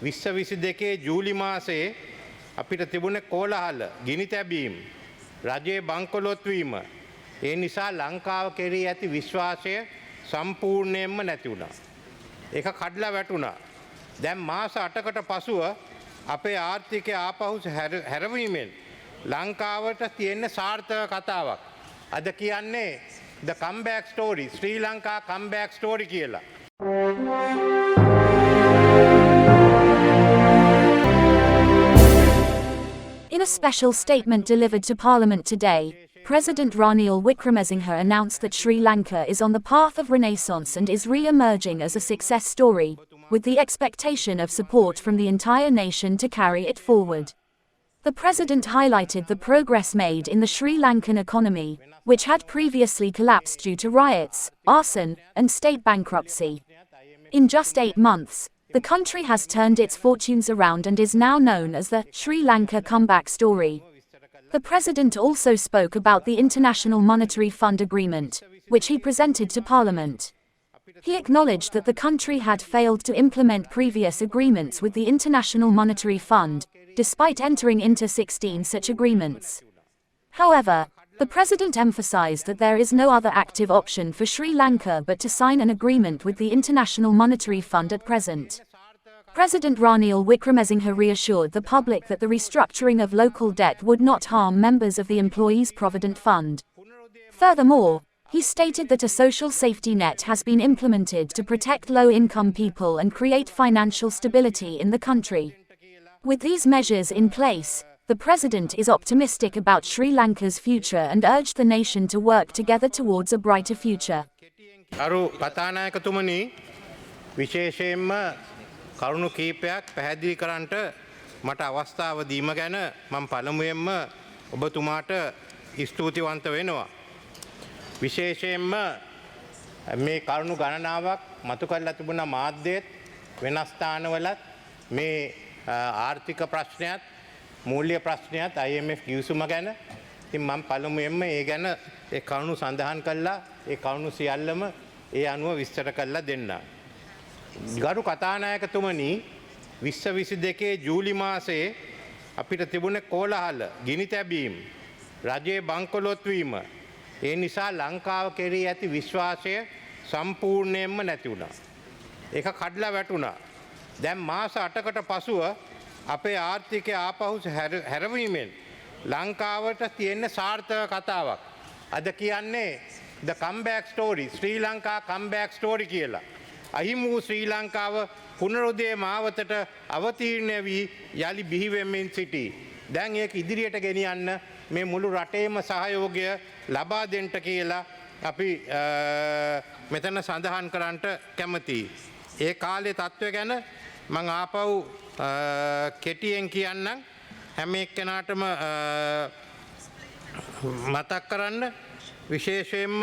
2022 ජූලි මාසයේ අපිට තිබුණේ කෝලහල, ගිනි තැබීම්, රජයේ බංකොලොත් වීම. ඒ නිසා ලංකාව කෙරෙහි ඇති විශ්වාසය සම්පූර්ණයෙන්ම නැති වුණා. ඒක කඩලා වැටුණා. දැන් මාස 8කට පසුව අපේ ආර්ථිකය ආපහු හැරවීමෙන් ලංකාවට තියෙන සාර්ථක කතාවක්. අද කියන්නේ the comeback story, Sri Lanka comeback story කියලා. In a special statement delivered to Parliament today, President Ranil Wickremesinghe announced that Sri Lanka is on the path of renaissance and is re-emerging as a success story, with the expectation of support from the entire nation to carry it forward. The president highlighted the progress made in the Sri Lankan economy, which had previously collapsed due to riots, arson, and state bankruptcy. In just 8 months, the country has turned its fortunes around and is now known as the Sri Lanka comeback story. The president also spoke about the International Monetary Fund agreement, which he presented to Parliament. He acknowledged that the country had failed to implement previous agreements with the International Monetary Fund, despite entering into 16 such agreements. However, the president emphasized that there is no other active option for Sri Lanka but to sign an agreement with the International Monetary Fund at present. President Ranil Wickremesinghe reassured the public that the restructuring of local debt would not harm members of the Employees' Provident Fund. Furthermore, he stated that a social safety net has been implemented to protect low-income people and create financial stability in the country. With these measures in place, the president is optimistic about Sri Lanka's future and urged the nation to work together towards a brighter future. අරු කතානායකතුමනි විශේෂයෙන්ම කරුණු කීපයක් පැහැදිලි කරන්නට මට අවස්ථාව දීම ගැන මම පළමුවෙන්ම ඔබතුමාට ස්තුතිවන්ත වෙනවා. විශේෂයෙන්ම මේ කරුණු ගණනාවක් මතු කරලා තිබුණා මාධ්‍යයේත් වෙනස් ස්ථානවලත් මේ ආර්ථික ප්‍රශ්නයත් මූල්‍ය ප්‍රශ්නයත් IMF ගිවිසුම ගැන. ඉතින් මම පළමුවෙන්ම ඒ ගැන ඒ කරුණු සඳහන් කළා. ඒ කරුණු සියල්ලම ඒ අනුව විස්තර කරලා දෙන්න. ගරු කතානායකතුමනි 2022 ජූලි මාසයේ අපිට තිබුණේ කෝලහල, ගිනි තැබීම්, රජයේ බංකොලොත් වීම. ඒ නිසා ලංකාව කෙරෙහි ඇති විශ්වාසය සම්පූර්ණයෙන්ම නැති වුණා. ඒක කඩලා වැටුණා. දැන් මාස 8කට පසුව අපේ ආර්ථිකය ආපහු හැරවීමෙන් ලංකාවට තියෙන සාර්ථක කතාවක්. අද කියන්නේ the comeback story, Sri Lanka comeback story කියලා. අහිමි වූ ශ්‍රී ලංකාව පුනරුදය මාවතට අවතීර්ණ වී යලි බිහි වෙමින් සිටී. දැන් ඒක ඉදිරියට ගෙනියන්න මේ මුළු රටේම සහයෝගය ලබා දෙන්න කියලා අපි මෙතන සඳහන් කරන්නට කැමතියි. ඒ කාලේ තත්ත්වය ගැන මම ආපහු කෙටියෙන් කියන්නම්. හැම එක්කෙනාටම මතක් කරන්න. විශේෂයෙන්ම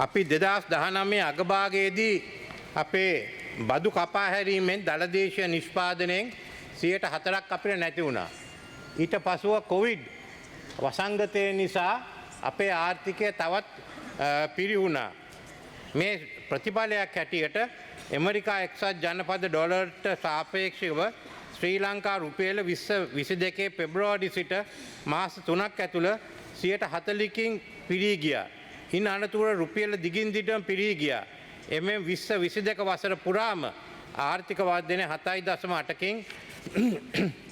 අපි 2019 අගභාගයේදී අපේ බදු කපා හැරීමෙන් දළදේශීය නිෂ්පාදනයෙන් 4% අපිට නැති වුණා. ඊට පසුව කොවිඩ් වසංගතය නිසා අපේ ආර්ථිකය තවත් පිරිහුණා. මේ ප්‍රතිඵලයක් හැටියට ඇමරිකා එක්සත් ජනපද ඩොලර්ට සාපේක්ෂව ශ්‍රී ලංකා රුපියල 2022 පෙබ්‍රවාරි සිට මාස 3ක් ඇතුළ 140කින් පිරී ගියා. ඉන් අනතුර රුපියල දිගින් දිගටම පිරී ගියා. එමෙන් 2022 වසර පුරාම ආර්ථික වර්ධනය 7.8කින්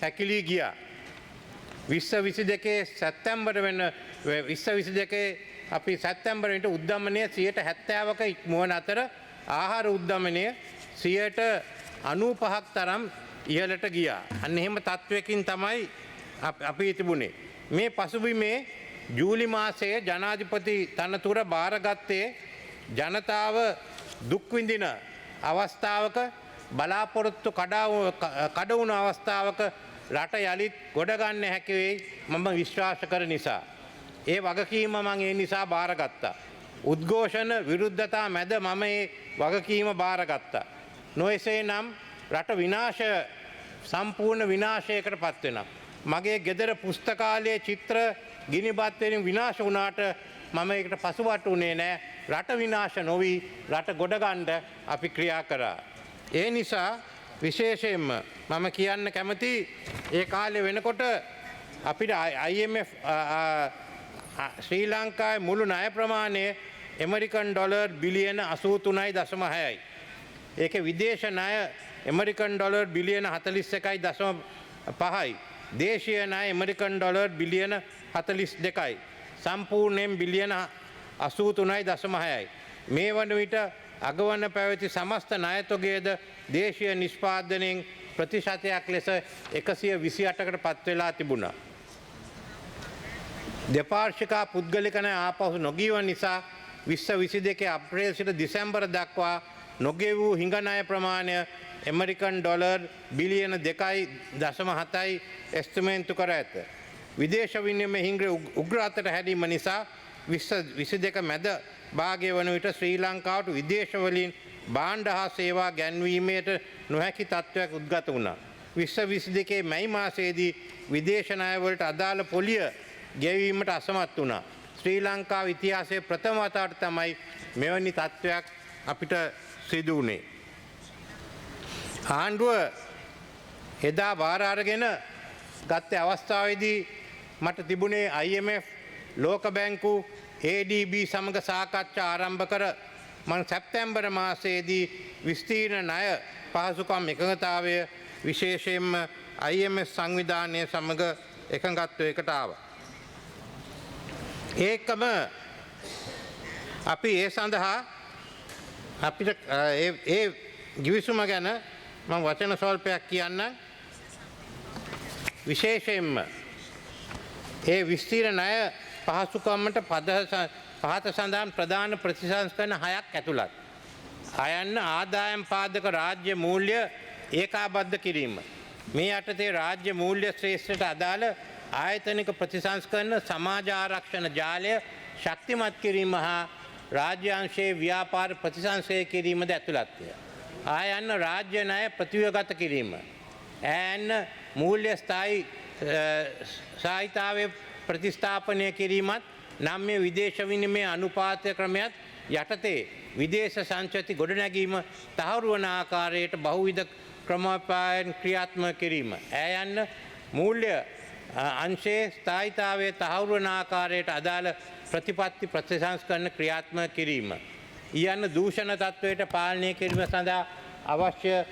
හැකිලී ගියා. 2022 සැප්තැම්බර් වෙන 2022 අපි සැප්තැම්බර් වෙනට උද්දමනය 70%ක ඉක්මවන අතර ආහාර උද්දමනය 95%ක් තරම් ඉහළට ගියා. අන්න එහෙම තත්වයකින් තමයි අපි තිබුණේ. මේ පසුබිමේ ජූලි මාසයේ ජනාධිපති තනතුර බාරගත්තේ ජනතාව දුක් විඳින අවස්ථාවක, බලාපොරොත්තු කඩ වුණු අවස්ථාවක රට යලිත් ගොඩ ගන්න හැකි වෙයි මම විශ්වාස කර නිසා. ඒ වගකීම මම ඒ නිසා බාරගත්තා. උද්ඝෝෂණ විරුද්ධතා මැද මම ඒ වගකීම බාරගත්තා. නොඑසේනම් රට සම්පූර්ණ විනාශයකට පත් වෙනවා. මගේ ගෙදර පුස්තකාලයේ චිත්‍ර ගිනිබත් වලින් විනාශ වුණාට මම ඒකට පසුබට උනේ නැහැ. රට විනාශ නොවි රට ගොඩගන්න අපි ක්‍රියා කරා. ඒ නිසා විශේෂයෙන්ම මම කියන්න කැමති ඒ කාලේ වෙනකොට අපිට IMF ශ්‍රී ලංකාවේ මුළු ණය ප්‍රමාණය ඇමරිකන් ඩොලර් බිලියන 83.6යි. ඒකේ විදේශ ණය ඇමරිකන් ඩොලර් බිලියන 41.5යි. දේශීය ණය ඇමරිකන් ඩොලර් බිලියන 42යි. සම්පූර්ණයෙන් බිලියන 83.6යි. මේ වන විට අගවන පැවති සමස්ත ණයතොගයද දේශීය නිෂ්පාදනයෙන් ප්‍රතිශතයක් ලෙස 128කට පත් වෙලා තිබුණා. දෙපාර්ශ්විකා පුද්ගලික ණය ආපහු නොගියව නිසා 2022 අප්‍රේල් සිට දෙසැම්බර් දක්වා නොගෙවූ හිඟ ණය ප්‍රමාණය ඇමරිකන් ඩොලර් බිලියන 2.7යි එස්ටිමේට් කර ඇත. විදේශ විනිමය හිඟ උග්‍ර අතට හැරීම නිසා 2022 මැද භාගය වන විට ශ්‍රී ලංකාවට විදේශ වලින් භාණ්ඩ හා සේවා ගැන්වීමට නොහැකි තත්ත්වයක් උද්ගත වුණා. 2022 මැයි මාසයේදී විදේශ ණය වලට අදාළ පොලිය ගෙවීමට අසමත් වුණා. ශ්‍රී ලංකාව ඉතිහාසයේ ප්‍රථම වතාවට තමයි මෙවැනි තත්ත්වයක් අපිට සිදු වුණේ. ආණ්ඩුව එදා බාර අරගෙන ගත්ත අවස්ථාවේදී මට තිබුණේ IMF ලෝක බැංකු ADB සමග සාකච්ඡා ආරම්භ කර මම සැප්තැම්බර් මාසයේදී විස්තීර්ණ ණය පහසුකම් එකඟතාවය විශේෂයෙන්ම IMF සංවිධානය සමග එකඟත්වයකට ආවා. ඒකම අපි ඒ සඳහා අපිට ඒ ගිවිසුම ගැන මම වචන ස්වල්පයක් කියන්න. විශේෂයෙන්ම ඒ විස්තීර්ණ ණය පහසුකම්මට පහත සඳහන් ප්‍රධාන ප්‍රතිසංස්කරණ 6ක් ඇතුළත්. අයන්න ආදායම් පාදක රාජ්‍ය මූල්‍ය ඒකාබද්ධ කිරීම. මේ යටතේ රාජ්‍ය මූල්‍ය ශ්‍රේෂ්ඨට අදාළ ආයතනික ප්‍රතිසංස්කරණ සමාජ ආරක්ෂණ ජාලය ශක්තිමත් කිරීම හා රාජ්‍යාංශයේ ව්‍යාපාර ප්‍රතිසංස්කරණය කිරීමද ඇතුළත්ය. ආයන්න රාජ්‍ය ණය ප්‍රතිව්‍යුහගත කිරීම. ඈන්න මූල්‍ය ස්ථායීතාවයේ ප්‍රතිස්ථාපනය කිරීමත් නම් මේ විදේශ විනිමය අනුපාත ක්‍රමයක් යටතේ විදේශ සංචති ගොඩනැගීම තහවුරු වන ආකාරයට බහුවිධ ක්‍රමෝපායන් ක්‍රියාත්මක කිරීම. ඈයන්න මූල්‍ය අංශයේ ස්ථායීතාවයේ තහවුරු වන ආකාරයට අදාළ ප්‍රතිපත්ති ප්‍රතිසංස්කරණ ක්‍රියාත්මක කිරීම. ඊයන්න දූෂණ තත්ත්වයට පාලනය කිරීම සඳහා අවශ්‍ය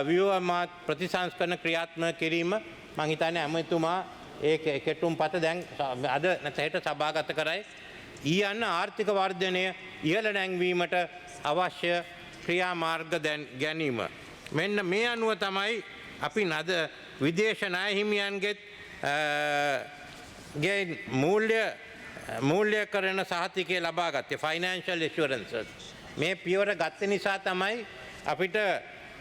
ව්‍යුහාත්මක ප්‍රතිසංස්කරණ ක්‍රියාත්මක කිරීම. මම හිතන්නේ ඇමතුමා ඒ කෙටුම් පත දැන් අද නැතහෙට සභාගත කරයි. ඊයන්න ආර්ථික වර්ධනය ඉහළ නැංවීමට අවශ්‍ය ක්‍රියාමාර්ග ගැනීම. මෙන්න මේ අනුව තමයි අපි නද විදේශ ණය හිමියන්ගෙත් මූල්‍ය කරන සහතිකය ලබා ගත්තේ ෆයිනෑන්ෂල් ඉන්ෂුරන්ස්. මේ පියවර ගත්ත නිසා තමයි අපිට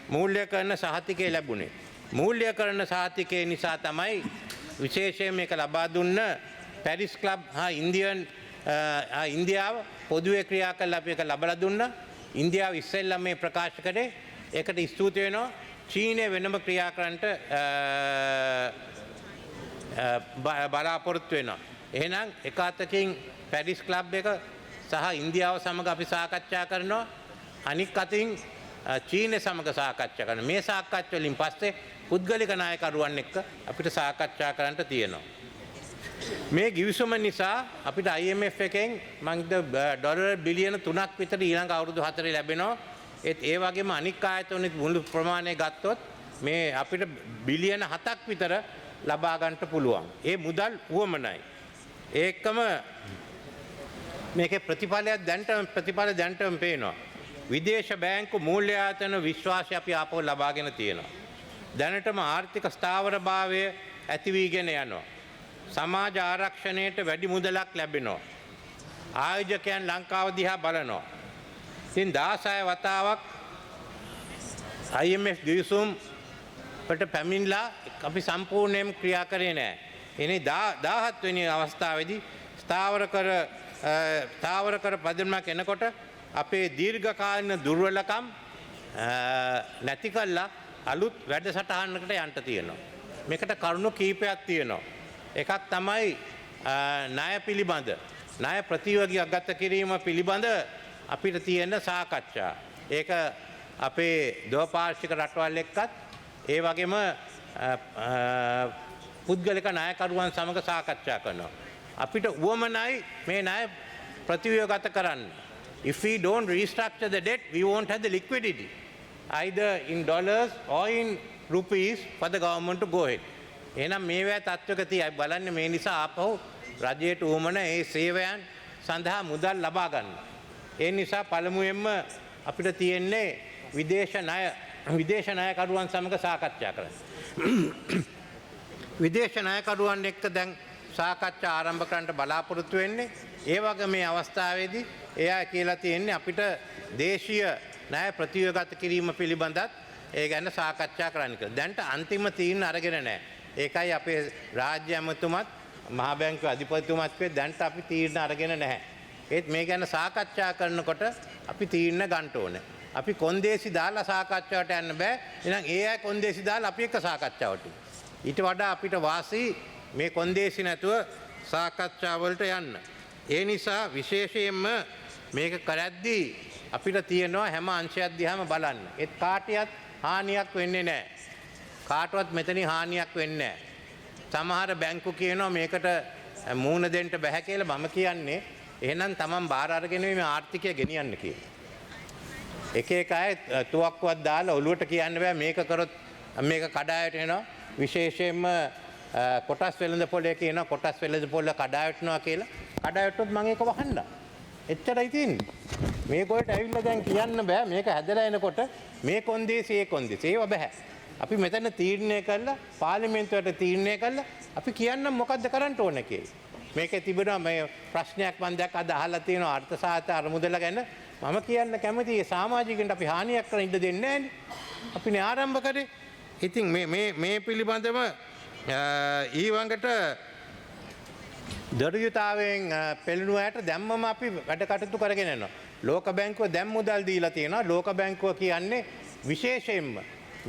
මූල්‍ය කරන සහතිකය ලැබුණේ. මූල්‍ය කරන සහතිකය නිසා තමයි විශේෂයෙන් මේක ලබා දුන්න පැරිස් ක්ලබ් හා ඉන්දියාව පොදුවේ ක්‍රියා කළ අපි එක ලබා දුන්නා. ඉන්දියාව ඉස්සෙල්ලා මේ ප්‍රකාශ කරේ. ඒකට ස්තුති වෙනවා. චීනය වෙනම ක්‍රියා කරන්නට බලාපොරොත්තු වෙනවා. එහෙනම් එක අතකින් පැරිස් ක්ලබ් එක සහ ඉන්දියාව සමග අපි සාකච්ඡා කරනවා. අනික් අතින් චීනය සමග සාකච්ඡා කරනවා. මේ සාකච්ඡා වලින් පස්සේ පුද්ගලික නායකරුවන් එක්ක අපිට සාකච්ඡා කරන්න තියෙනවා. මේ ගිවිසුම නිසා අපිට IMF එකෙන් මං ඩොලර් බිලියන 3ක් විතර ඊළඟ අවුරුදු 4 ලැබෙනවා. ඒ වගේම අනික් ආයතනෙත් මුළු ප්‍රමාණය ගත්තොත් මේ අපිට බිලියන 7ක් විතර ලබා ගන්නට පුළුවන්. ඒ මුදල් උවමනයි. ඒකම මේකේ ප්‍රතිඵල දැන්ටම පේනවා. විදේශ බැංකු මූල්‍ය ආයතන විශ්වාසය අපි ආපහු ලබාගෙන තියෙනවා. දැනටම ආර්ථික ස්ථාවරභාවය ඇති වීගෙන යනවා. සමාජ ආරක්ෂණයට වැඩි මුදලක් ලැබෙනවා. ආයෝජකයන් ලංකාව දිහා බලනවා. ඉතින් 16 වතාවක් IMF ගිවිසුම් වලට පැමිණලා අපි සම්පූර්ණයෙන්ම ක්‍රියා කරේ නැහැ. එනේ 17 වෙනි අවස්ථාවේදී ස්ථාවර කර පදනමක් එනකොට අපේ දීර්ඝකාලීන දුර්වලකම් නැති කළා අලුත් වැඩසටහනකට යන්න තියෙනවා. මේකට කරුණු කීපයක් තියෙනවා. එකක් තමයි ණය පිළිබඳ ණය ප්‍රතියෝගියක් ගත කිරීම පිළිබඳ අපිට තියෙන සාකච්ඡා. ඒක අපේ දෝපාර්ශ්වික රටවල් එක්කත් ඒ වගේම පුද්ගලික ණයකරුවන් සමග සාකච්ඡා කරනවා. අපිට උවමනයි මේ ණය ප්‍රතිව්‍යුහගත කරන්න. If we don't restructure the debt, we won't have the liquidity, either in dollars or in rupees for the government to go ahead. එහෙනම් මේවැ තත්ත්වක තියයි බලන්න මේ නිසා ආපහු රජයට උවමන ඒ සේවයන් සඳහා මුදල් ලබා ගන්න. ඒ නිසා පළමුවෙන්ම අපිට තියෙන්නේ විදේශ ණයකරුවන් සමග සාකච්ඡා කරන්න. විදේශ ණයකරුවන් එක්ක දැන් සාකච්ඡා ආරම්භ කරන්න බලාපොරොත්තු වෙන්නේ. ඒ වගේ මේ අවස්ථාවේදී එයා කියලා තියෙන්නේ අපිට දේශීය ණය ප්‍රතිව්‍යුහගත කිරීම පිළිබඳත් ඒ ගැන සාකච්ඡා කරන්න කියලා. දැන්ට අන්තිම තීරණ අරගෙන නැහැ. ඒකයි අපේ රාජ්‍ය ඇමතුමත් මහ බැංකුවේ අධිපතිතුමත් කිව්වේ දැන්ට අපි තීරණ අරගෙන නැහැ. ඒත් මේ ගැන සාකච්ඡා කරනකොට අපි තීරණ ගන්න ඕනේ. අපි කොන්දේසි දාලා සාකච්ඡාවට යන්න බෑ. එහෙනම් ඒ අය කොන්දේසි දාලා අපි එක්ක සාකච්ඡාවට. ඊට වඩා අපිට වාසි මේ කොන්දේසි නැතුව සාකච්ඡාවලට යන්න. ඒ නිසා විශේෂයෙන්ම මේක කරද්දී අපිට තියෙනවා හැම අංශයක් දිහාම බලන්න. ඒත් කාටියත් හානියක් වෙන්නේ නැහැ. කාටවත් මෙතනින් හානියක් වෙන්නේ නැහැ. සමහර බැංකු කියනවා මේකට මූණ දෙන්න බෑ කියලා. මම කියන්නේ එහෙනම් Taman බාර අරගෙන මේ ආර්ථිකය ගෙනියන්න කියලා. එක එක අය තුවක්කුවක් දාලා ඔලුවට කියන්න බෑ මේක කරොත් මේක කඩායට එනවා. විශේෂයෙන්ම කොටස් වෙළඳ පොලේ කියනවා කොටස් වෙළඳ පොල කඩාවැටෙනවා කියලා. කඩාවැටුවොත් මම ඒක වහන්න. එච්චරයි තියෙන්නේ. මේකට ඇවිල්ලා දැන් කියන්න බෑ මේක හැදලා එනකොට මේ කොන්දේසි ඒ කොන්දේසි ඒව බෑ. අපි මෙතන තීරණය කළා පාර්ලිමේන්තුවට තීරණය කළා අපි කියන්න මොකද්ද කරන්න ඕනේ කියලා. මේකේ තිබෙනවා මේ ප්‍රශ්නයක් මම දැක්ක අද අහලා තියෙනවා අර්ථසාහිත්‍ය අරමුදල ගැන. මම කියන්න කැමතියි සමාජිකයන්ට අපි හානියක් කරන්න ඉඩ දෙන්නේ නැහැනේ. අපිනේ ආරම්භ කරේ. ඉතින් මේ පිළිබඳව ඊවඟට දරුයතාවෙන් පෙළෙනු ඇයට දැම්මම අපි වැඩ කටයුතු කරගෙන යනවා. ලෝක බැංකුව දැන් මුදල් දීලා තියෙනවා. ලෝක බැංකුව කියන්නේ විශේෂයෙන්ම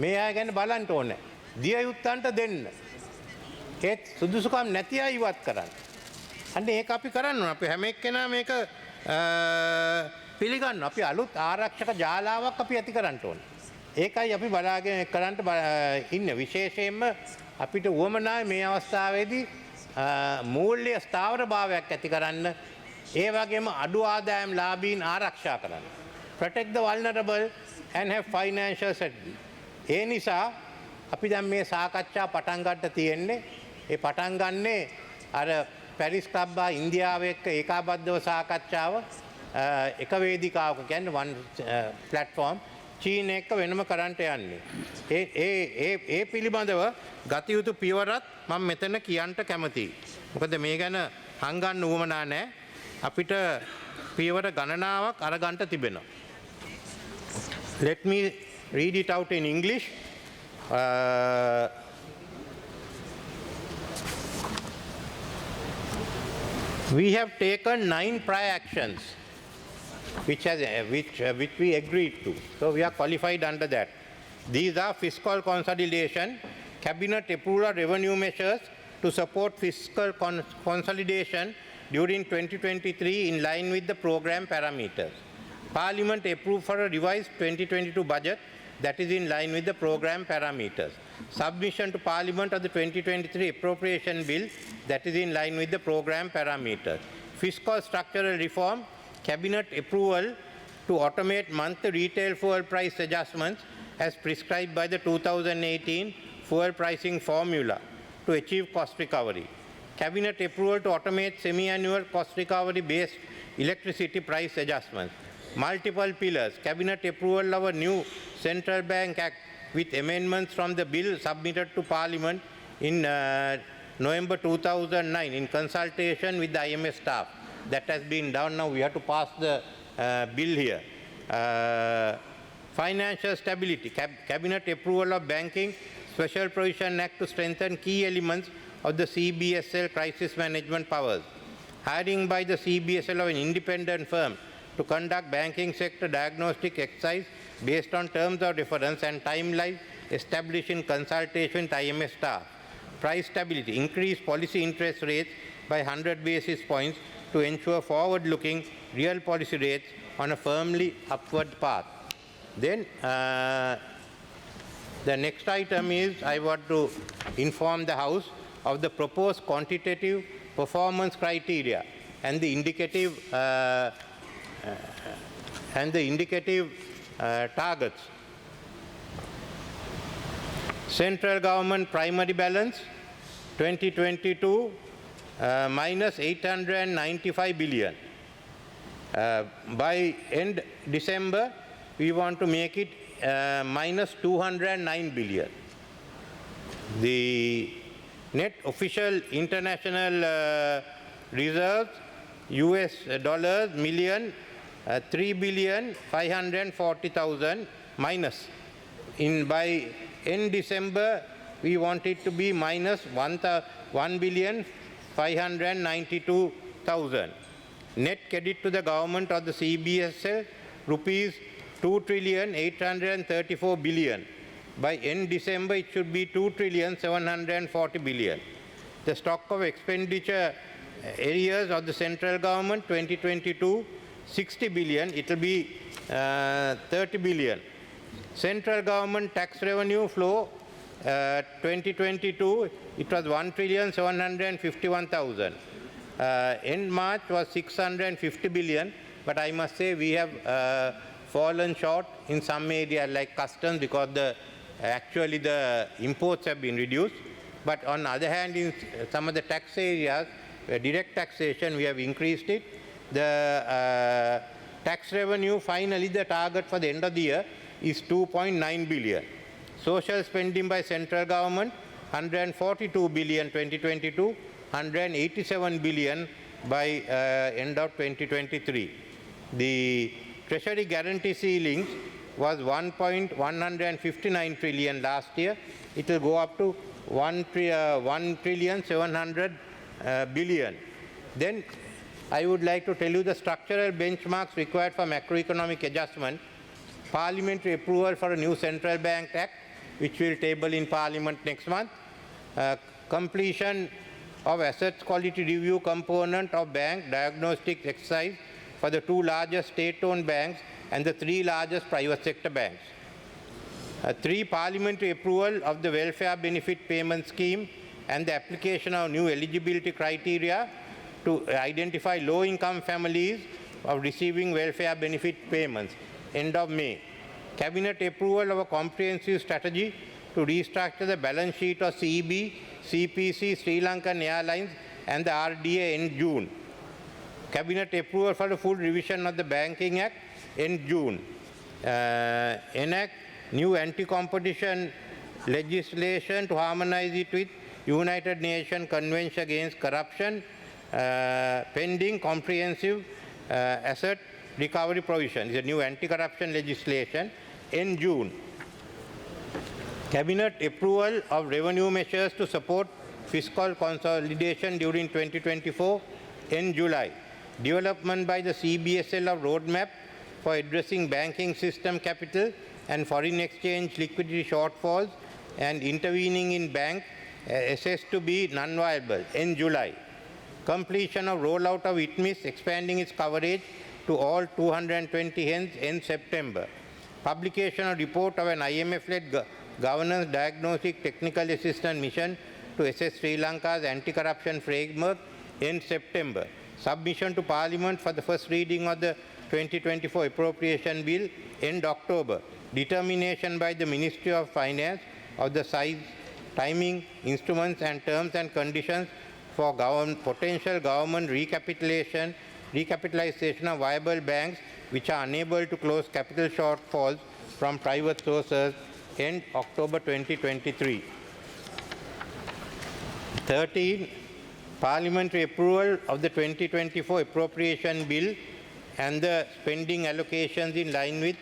මේ අය ගැන බලන්න ඕනේ. දිය යුත්තන්ට දෙන්න. ඒත් සුදුසුකම් නැති අය ඉවත් කරන්න. අන්න ඒක අපි කරන්න ඕනේ. අපි හැම එක්කෙනා මේක පිළිගන්න. අපි අලුත් ආරක්ෂක ජාලාවක් අපි ඇති කරන්න ඕනේ. ඒකයි අපි බලාගෙන කරන්න ඉන්නේ. විශේෂයෙන්ම අපිට උවමනායි මේ අවස්ථාවේදී මූල්‍ය ස්ථාවරභාවයක් ඇති කරන්න. ඒ වගේම අඩු ආදායම් ලාභීන් ආරක්ෂා කරන්න. Protect the vulnerable and have financial stability. ඒ නිසා අපි දැන් මේ සාකච්ඡා පටන් ගන්න තියෙන්නේ. ඒ පටන් ගන්නේ අර පැරිස් ක්ලබ් ඉන්දියාව එක්ක ඒකාබද්ධව සාකච්ඡාව එක වේදිකාවක කියන්නේ one platform චීන එක්ක වෙනම කරන්ට යන්නේ. ඒ පිළිබඳව ගත යුතු පියවරත් මම මෙතන කියන්න කැමතියි. මොකද මේ ගැන හංගන්න උවමනා නැහැ. අපිට පියවර ගණනාවක් අරගන්න තිබෙනවා. Let me read it out in English. We have taken 9 prior actions which we agreed to. So we are qualified under that. These are fiscal consolidation, cabinet approval of revenue measures to support fiscal consolidation during 2023 in line with the program parameters. Parliament approved for a revised 2022 budget that is in line with the program parameters. Submission to Parliament of the 2023 appropriation bill that is in line with the program parameters. Fiscal structural reform, cabinet approval to automate monthly retail fuel price adjustments as prescribed by the 2018 fuel pricing formula to achieve cost recovery. Cabinet approval to automate semi-annual cost recovery based electricity price adjustments. Multiple pillars. Cabinet approval of a new Central Bank Act with amendments from the bill submitted to Parliament in November 2009 in consultation with the IMF staff. That has been done now. We have to pass the bill here. Financial stability. Cabinet approval of Banking Special Provision Act to strengthen key elements of the CBSL crisis management powers. Hiring by the CBSL of an independent firm to conduct banking sector diagnostic exercise based on terms of reference and timeline established in consultation with IMF staff. price stability, increase policy interest rates by 100 basis points to ensure forward-looking real policy rates on a firmly upward path. Then the next item is I want to inform the House of the proposed quantitative performance criteria and the indicative targets. Central government primary balance 2022 minus 895 billion. By end December, we want to make it minus 209 billion. The net official international reserves, US dollars million, 3,540,000 minus. By end December, we want it to be minus 1,592,000. Net credit to the government of the CBSL, rupees 2,834 billion. By end December, it should be 2,740 billion. The stock of expenditure areas of the central government 2022, 60 billion, it will be 30 billion. Central government tax revenue flow 2022, it was 1,751,000. End March was 650 billion, but I must say we have fallen short in some areas like customs because actually the imports have been reduced. But on the other hand, in some of the tax areas, direct taxation, we have increased it. The tax revenue, finally, the target for the end of the year is 2.9 billion. Social spending by central government, 142 billion 2022, 187 billion by end of 2023. The treasury guarantee ceilings was 1.159 trillion last year. It will go up to 1,700 billion. Then I would like to tell you the structural benchmarks required for macroeconomic adjustment. Parliamentary approval for a new Central Bank Act, which we will table in Parliament next month. Completion of assets quality review component of bank diagnostic exercise for the 2 largest state-owned banks and the 3 largest private sector banks. 3 parliamentary approval of the welfare benefit payment scheme and the application of new eligibility criteria to identify low-income families of receiving welfare benefit payments. End of May. Cabinet approval of a comprehensive strategy to restructure the balance sheet of CEB, CPC, Sri Lankan Airlines and the RDA in June. Cabinet approval for the full revision of the Banking Act in June. Enact new anti-competition legislation to harmonize it with United Nations Convention Against Corruption, pending comprehensive asset recovery provision. It's a new anti-corruption legislation in June. Cabinet approval of revenue measures to support fiscal consolidation during 2024 in July. Development by the CBSL of roadmap for addressing banking system capital and foreign exchange liquidity shortfalls and intervening in bank assessed to be non-viable in July. Completion of rollout of ITMIS, expanding its coverage to all 220 hens in September. Publication of report of an IMF-led governance diagnostic technical assistance mission to assess Sri Lanka's anti-corruption framework in September. Submission to Parliament for the first reading of the 2024 appropriation bill in October. Determination by the Ministry of Finance of the size, timing, instruments and terms and conditions for potential government recapitalization of viable banks which are unable to close capital shortfalls from private sources in October 2023. 13. Parliamentary approval of the 2024 appropriation bill and the spending allocations in line with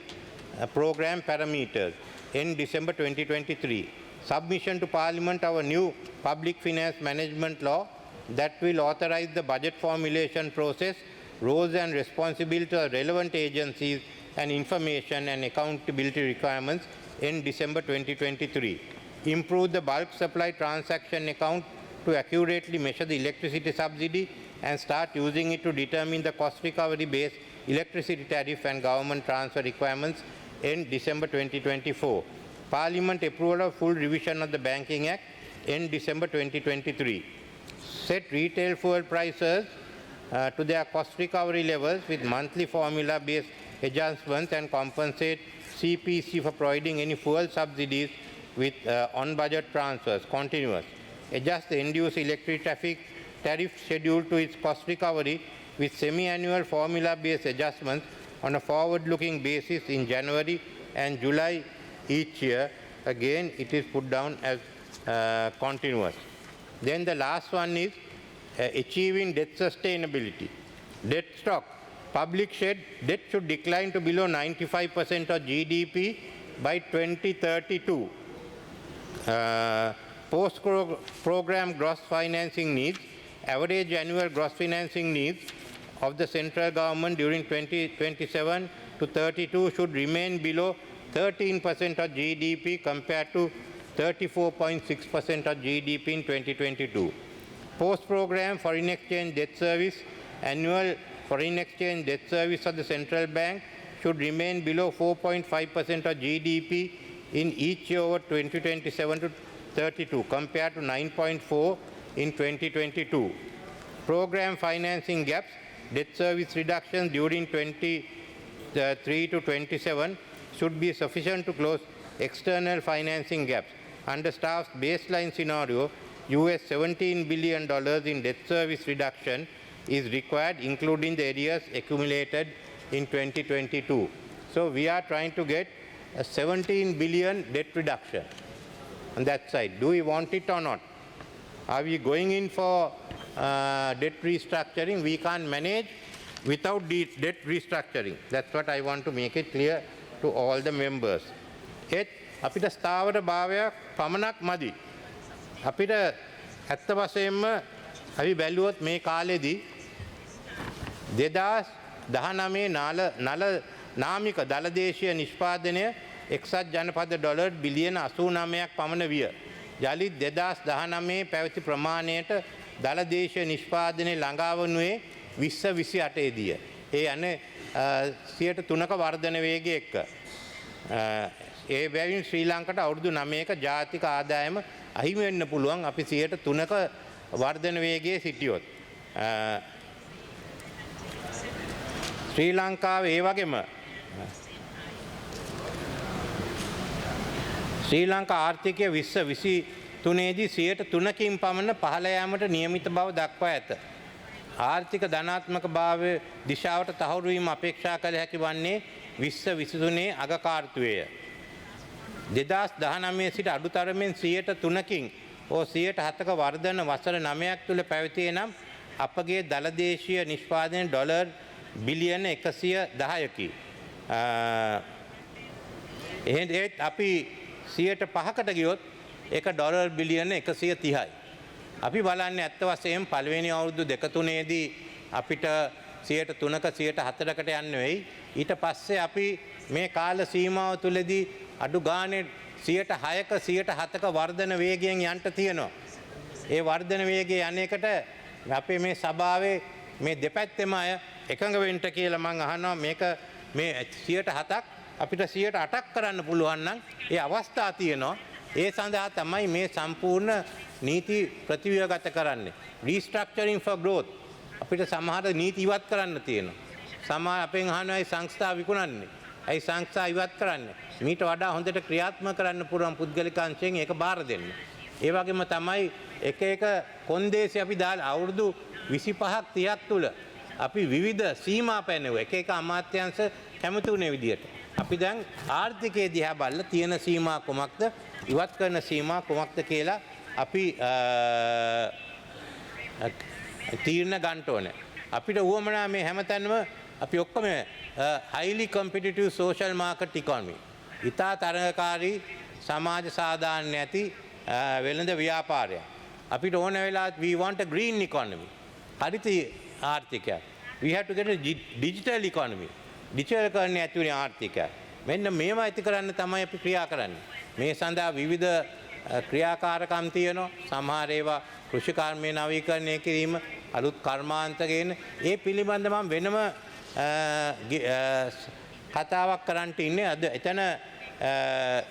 program parameters in December 2023. Submission to Parliament of a new public finance management law that will authorize the budget formulation process, roles and responsibilities of relevant agencies and information and accountability requirements in December 2023. improve the bulk supply transaction account to accurately measure the electricity subsidy and start using it to determine the cost recovery based electricity tariff and government transfer requirements in December 2024. Parliament approval of full revision of the Banking Act in December 2023. Set retail fuel prices to their cost recovery levels with monthly formula-based adjustments and compensate CPC for providing any fuel subsidies with on-budget transfers. Continuous. Adjust the end-use electric traffic tariff schedule to its cost recovery with semi-annual formula-based adjustments on a forward-looking basis in January and July each year. Again, it is put down as continuous. Then the last one is achieving debt sustainability. Debt stock. Public debt should decline to below 95% of GDP by 2032. Post-program gross financing needs. Average annual gross financing needs of the central government during 2027 to 32 should remain below 13% of GDP compared to 34.6% of GDP in 2022. Post-program foreign exchange debt service, annual foreign exchange debt service of the central bank should remain below 4.5% of GDP in each year over 2027 to 32 compared to 9.4 in 2022. Program financing gaps, debt service reductions during 23 to 27 should be sufficient to close external financing gaps. Under staff's baseline scenario, US $17 billion in debt service reduction is required, including the areas accumulated in 2022. So we are trying to get a 17 billion debt reduction on that side. Do we want it or not? Are we going in for debt restructuring? We can't manage without debt restructuring. That's what I want to make it clear to all the members. අපිට ස්ථාවර භාවයක් පමණක් මදි. අපිට ඇත්ත වශයෙන්ම අපි බැලුවොත් මේ කාලෙදී 2019 නාමික දළදේශීය නිෂ්පාදනය එක්සත් ජනපද ඩොලර් බිලියන 89ක් පමණ විය. යළිත් 2019 පැවති ප්‍රමාණයට දළදේශීය නිෂ්පාදනය ළඟා වනුයේ 2028 දී. ඒ යන්නේ 3% වර්ධන වේගය එක්ක. ඒ බැවින් ශ්‍රී ලංකාවට අවුරුදු 9ක ජාතික ආදායම අහිමි වෙන්න පුළුවන් අපි 3% වර්ධන වේගයේ සිටියොත්. ශ්‍රී ලංකාව ඒ වගේම ශ්‍රී ලංකා ආර්ථිකය 2023 දී 3%කින් පමණ පහළ යාමට නියමිත බව දක්වා ඇත. ආර්ථික ධනාත්මක භාවයේ දිශාවට තහවුරු වීම අපේක්ෂා කළ හැකි වන්නේ 2023 අගකාර්තුවේය. 2019 සිට අඩුතරමින් 3%කින් හෝ 7%ක වර්ධන වසර 9ක් තුළ පැවතියේ නම් අපගේ දළදේශීය නිෂ්පාදනය ඩොලර් බිලියන 110කි. එහෙත් අපි 5%කට ගියොත් ඒක ඩොලර් බිලියන 130යි. අපි බලන්නේ ඇත්ත වශයෙන් පළවෙනි අවුරුදු 2-3 දී අපිට 3%ක 4%කට යන්න වෙයි. ඊට පස්සේ අපි මේ කාල සීමාව තුලදී අඩු ගානේ 6%ක 7%ක වර්ධන වේගයෙන් යන්න තියෙනවා. ඒ වර්ධන වේගය යන්නේකට අපේ මේ සභාවේ මේ දෙපැත්තෙම අය එකඟ වෙන්න කියලා මම අහනවා. මේක මේ 7%ක් අපිට 8%ක් කරන්න පුළුවන් නම් ඒ අවස්ථා තියෙනවා. ඒ සඳහා තමයි මේ සම්පූර්ණ නීති ප්‍රතිව්‍යුහගත කරන්නේ. රීස්ට්‍රක්චරින් ෆොර් ග්‍රෝත් අපිට සමහර නීති ඉවත් කරන්න තියෙනවා. සමහර අපෙන් අහනවා ඒ සංස්ථා විකුණන්නේ. ඒ සංස්ථා ඉවත් කරන්නේ. මීට වඩා හොඳට ක්‍රියාත්මක කරන්න පුළුවන් පුද්ගලික අංශයෙන් ඒක බාර දෙන්න. ඒ වගේම තමයි එක කොන්දේසි අපි දාලා අවුරුදු 25ක් 30ක් තුල අපි විවිධ සීමා පැනෙවුවා. එක අමාත්‍යාංශ කැමති වුණේ විදියට. අපි දැන් ආර්ථිකයේ දිහා බලලා තියෙන සීමා කොමක්ද, ඉවත් කරන සීමා කොමක්ද කියලා අපි තීරණ ගන්න ඕනේ. අපිට උවමනා මේ හැමතැනම අපි ඔක්කොම highly competitive social market economy. ඉතා තරඟකාරී සමාජ සාධාරණ ඇති වෙළඳ ව්‍යාපාරයක්. අපිට ඕන වෙලාවත් we want a green economy. Haritha ආර්ථිකයක්. We have to get a digital economy. Digital කරන්න ඇති වෙන ආර්ථිකයක්. මෙන්න මේවා ඇති කරන්න තමයි අපි ක්‍රියා කරන්නේ. මේ සඳහා විවිධ ක්‍රියාකාරකම් තියෙනවා. සමහර ඒවා කෘෂිකර්මයේ නවීකරණය කිරීම, අලුත් කර්මාන්ත ගේන ඒ පිළිබඳ මම වෙනම කතාවක් කරන්නට ඉන්නේ. අද එතන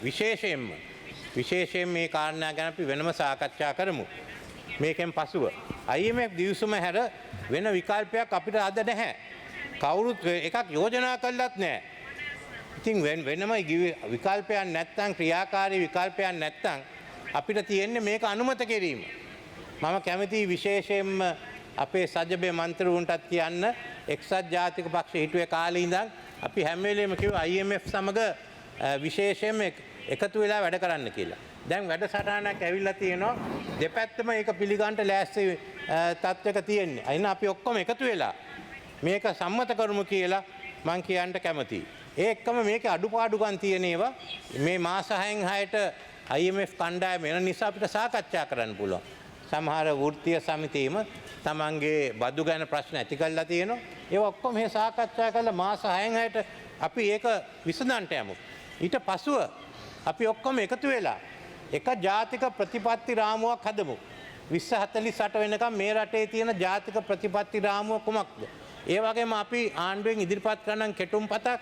විශේෂයෙන් මේ කාරණා ගැන අපි වෙනම සාකච්ඡා කරමු. මේකෙන් පසුව IMF දිවිසුම හැර වෙන විකල්පයක් අපිට අද නැහැ. කවුරුත් එකක් යෝජනා කළත් නැහැ. ඉතින් වෙනම විකල්පයක් නැත්තම්, ක්‍රියාකාරී විකල්පයක් නැත්තම් අපිට තියෙන්නේ මේක අනුමත කිරීම. මම කැමතියි විශේෂයෙන්ම අපේ සජ්ජබේ මන්ත්‍රීවරුන්ටත් කියන්න, එක්සත් ජාතික පක්ෂ හිටුවේ කාලේ ඉඳන් අපි හැම වෙලේම කිව්වා IMF සමග විශේෂයෙන්ම එකතු වෙලා වැඩ කරන්න කියලා. දැන් වැඩසටහනක් ඇවිල්ලා තියෙනවා. දෙපැත්තම ඒක පිළිගන්න ලෑස්ති තත්ත්වයක තියෙන්නේ. අයින අපි ඔක්කොම එකතු වෙලා මේක සම්මත කරමු කියලා මම කියන්න කැමතියි. ඒ එක්කම මේකේ අඩුපාඩුකම් තියෙන ඒවා මේ මාස 6න් 6ට IMF කණ්ඩායම වෙන නිසා අපිට සාකච්ඡා කරන්න පුළුවන්. සමහර වෘත්තීය සමිතියම තමන්ගේ බදු ගැන ප්‍රශ්න ඇති කරලා තියෙනවා. ඒ ඔක්කොම මේ සාකච්ඡා කරලා මාස 6න් 6ට අපි ඒක විසඳන්නට යමු. ඊට පසුව අපි ඔක්කොම එකතු වෙලා එක ජාතික ප්‍රතිපත්ති රාමුවක් හදමු. 2048 වෙනකම් මේ රටේ තියෙන ජාතික ප්‍රතිපත්ති රාමුව කුමක්ද? ඒ වගේම අපි ආණ්ඩුවෙන් ඉදිරිපත් කරන කෙටුම්පතක්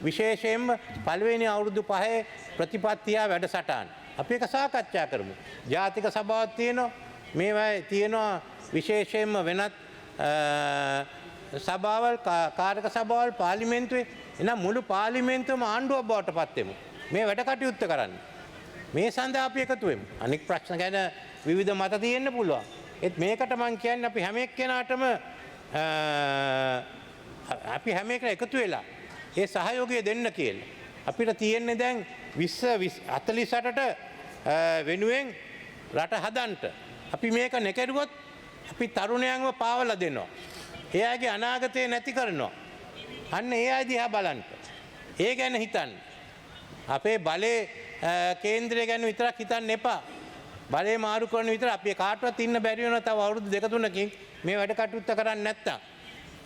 විශේෂයෙන්ම පළවෙනි අවුරුදු 5 ප්‍රතිපත්තිය වැඩසටහන. අපි ඒක සාකච්ඡා කරමු. ජාතික සභාවක් තියෙනවා. මේවා තියෙනවා විශේෂයෙන්ම වෙනත් සභාවල්, කාරක සභාවල්, පාර්ලිමේන්තුවේ. එහෙනම් මුළු පාර්ලිමේන්තුවම ආණ්ඩුවක් බවට පත් වෙමු. මේ වැඩ කටයුත්ත කරන්න. මේ සඳහා අපි එකතු වෙමු. අනික් ප්‍රශ්න ගැන විවිධ මත තියෙන්න පුළුවන්. ඒත් මේකට මම කියන්නේ අපි හැම එක්කෙනාටම අපි හැම එකම එකතු වෙලා ඒ සහයෝගය දෙන්න කියලා. අපිට තියෙන්නේ දැන් 2048ට වෙනුවෙන් රට හදන්න. අපි මේක නැකරුවොත් අපි තරුණයන්ව පාවලා දෙනවා. එයාගේ අනාගතය නැති කරනවා. අන්න ඒ අය දිහා බලන්න. ඒ ගැන හිතන්න. අපේ බලේ කේන්ද්‍රය ගැන විතරක් හිතන්න එපා. බලේ මාරු කරන විතර අපි කාටවත් ඉන්න බැරි වෙනවා තව අවුරුදු 2-3කින් මේ වැඩ කටයුත්ත කරන්නේ නැත්තම්.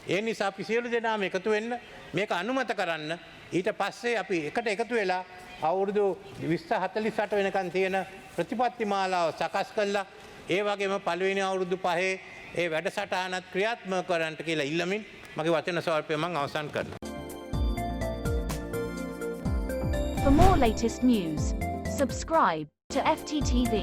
ඒ නිසා අපි සියලු දෙනාම එකතු වෙන්න, මේක අනුමත කරන්න. ඊට පස්සේ අපි එකට එකතු වෙලා අවුරුදු 2048 වෙනකන් තියෙන ප්‍රතිපත්ති මාලාව සකස් කළා. ඒ වගේම පළවෙනි අවුරුදු 5 ඒ වැඩසටහනත් ක්‍රියාත්මක කරන්නට කියලා ඉල්ලමින් මගේ වචන ස්වල්පය මම අවසන් කරනවා. For more latest news, subscribe to FTTV.